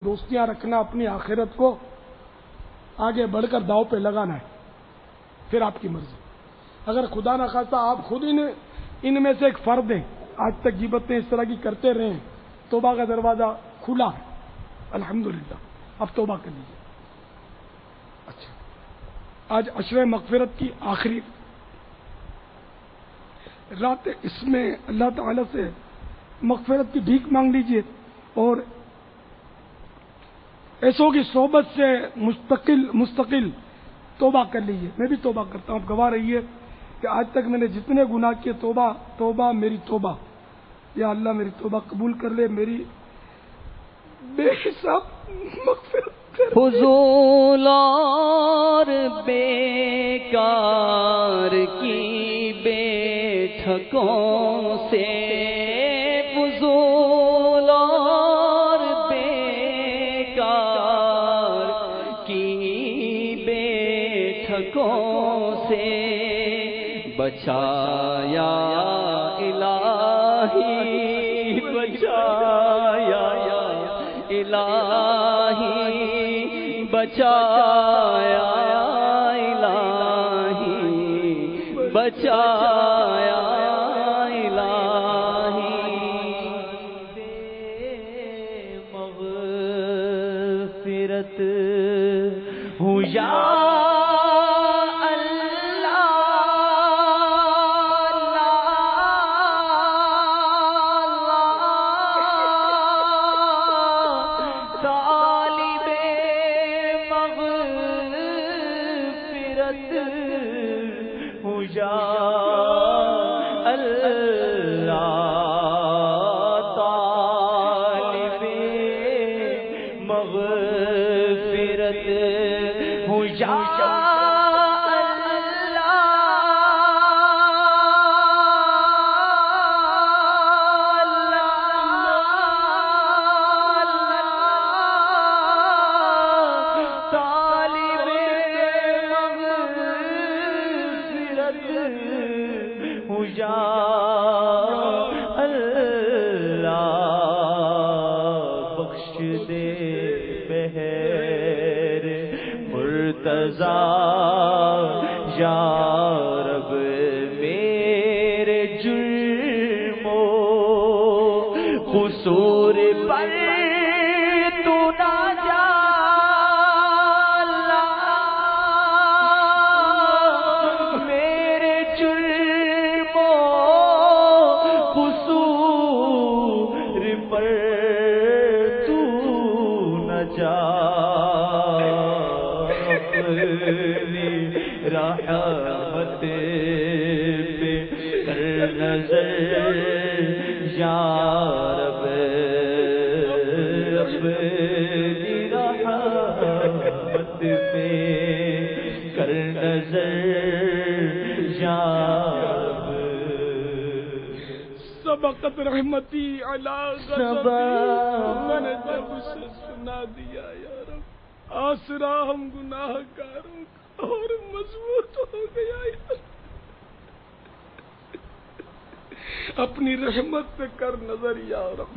دوستیاں رکھنا، اپنی آخرت کو آگے بڑھ کر داؤ پہ لگانا ہے، پھر آپ کی مرضی۔ اگر خدا نہ خواستہ آپ خود ان میں سے ایک فرد ہیں، آج تک غیبتیں اس طرح کی کرتے رہے ہیں، توبہ کا دروازہ کھلا ہے الحمدللہ، اب توبہ کر لیجیے۔ اچھا، آج عشرہ مغفرت کی آخری رات، اس میں اللہ تعالی سے مغفرت کی بھیک مانگ لیجیے اور ایسوں کی صحبت سے مستقل توبہ کر لیجیے۔ میں بھی توبہ کرتا ہوں، آپ گواہ رہیے کہ آج تک میں نے جتنے گناہ کیے، توبہ توبہ میری توبہ، یا اللہ میری توبہ قبول کر لے، میری بے حساب مغفرت کر۔ فضول اور بیکار کی بیٹھکوں سے، فضول اور بیکار کی بیٹھکوں سے بچایا الہی، بچایا الہی، بچایا الہی، بچایا الہی، بے مغفرت ہوں یا یا رب، میرے جرم و قصور پر تو نہ جالا، میرے جرم و قصور پر تو نہ رحمت پہ کر نظر یا رب، اپنی رحمت پہ کر نظر یا رب۔ سبقت رحمتی علی غضبی، میں نے جب اسے سنا دیا یا رب، آسرا ہم گناہ کاروں اور مضبوط ہو گیا یا اپنی رحمت پہ کر نظر یا رب۔